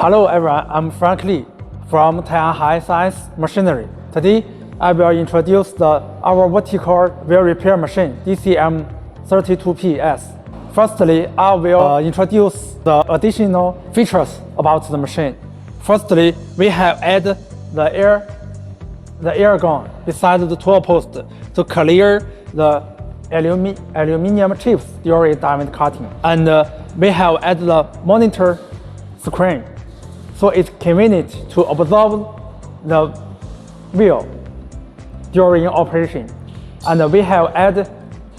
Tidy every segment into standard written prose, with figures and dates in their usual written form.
Hello everyone, I'm Frank Lee from Taiwan High Science Machinery. Today, I will introduce our vertical wheel repair machine, DCM32P-S. Firstly, I will introduce the additional features about the machine. Firstly, we have added the air gun beside the tool post to clear the aluminum chips during diamond cutting. And we have added the monitor screen, so it's convenient to observe the wheel during operation. And we have added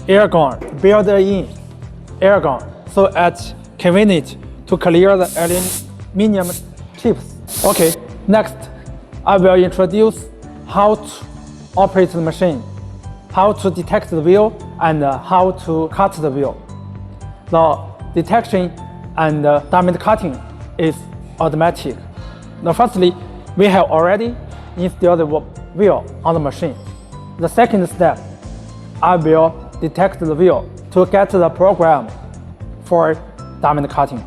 air gun, built-in air gun, so it's convenient to clear the aluminum chips. Okay, next I will introduce how to operate the machine, how to detect the wheel, and how to cut the wheel. The detection and diamond cutting is automatic. Now, firstly, we have already installed the wheel on the machine. The second step, I will detect the wheel to get the program for diamond cutting.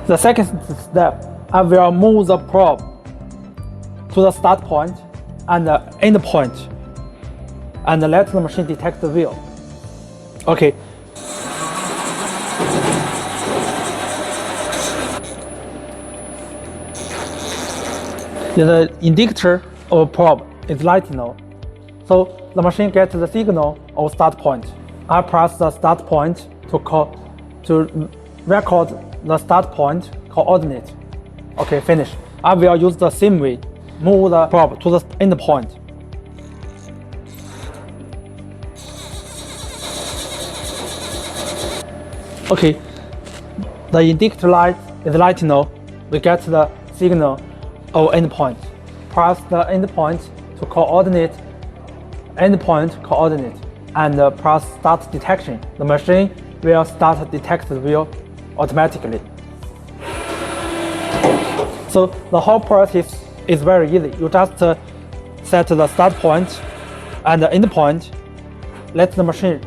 The second step, I will move the probe to the start point and the end point and let the machine detect the wheel. Okay. The indicator of probe is lighting now, so the machine gets the signal of start point. I press the start point to record the start point coordinate. Okay, finish. I will use the same way, move the probe to the end point. Okay, the indicator light is lighting now. We get the signal of endpoint. Press the endpoint to coordinate endpoint coordinate and press start detection. The machine will start detect the wheel automatically. So the whole process is very easy. You just set the start point and the end point. Let the machine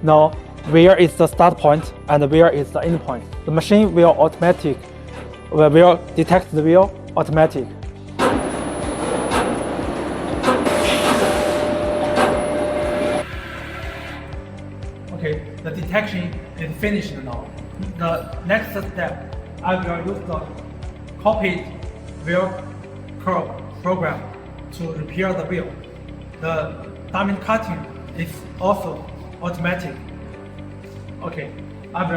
know where is the start point and where is the end point. The machine will detect the wheel automatic. Okay, the detection is finished now. The next step, I will use the copied wheel program to repair the wheel. The diamond cutting is also automatic. Okay, I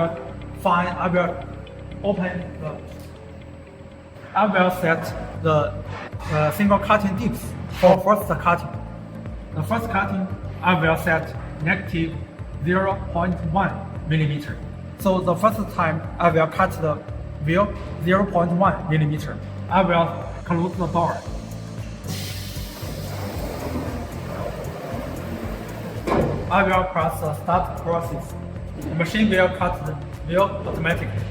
will set the single cutting dips for first cutting. The first cutting, I will set negative 0.1 millimeter. So the first time I will cut the wheel 0.1 millimeter. I will close the door. I will press the start process. The machine will cut the wheel automatically.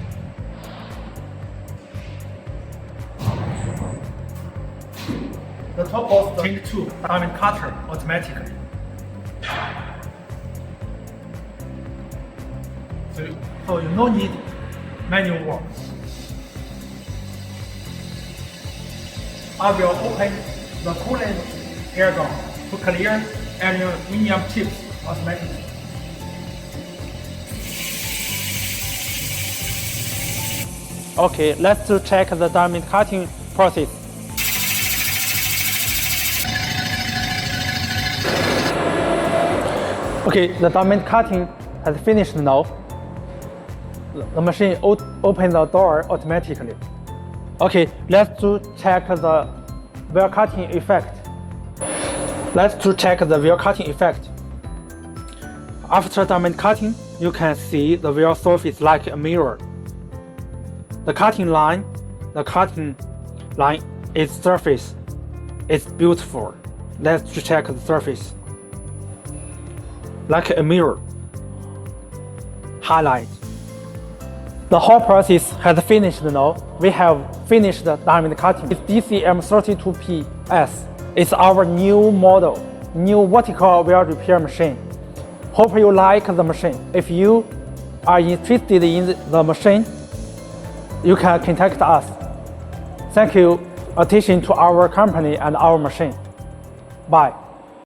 The top post change to diamond cutter automatically. So you no need manual work. I will open the coolant air gun to clear aluminum chips automatically. Okay, let's check the diamond cutting process. Okay, the diamond cutting has finished now. The machine opens the door automatically. Okay, let's check the wheel cutting effect. After diamond cutting, you can see the wheel surface like a mirror. The cutting line is surface. It's beautiful. Let's check the surface. Like a mirror. Highlight. The whole process has finished now. We have finished the diamond cutting. It's DCM32P-S. It's our new model, new vertical wheel repair machine. Hope you like the machine. If you are interested in the machine, you can contact us. Thank you attention to our company and our machine. Bye.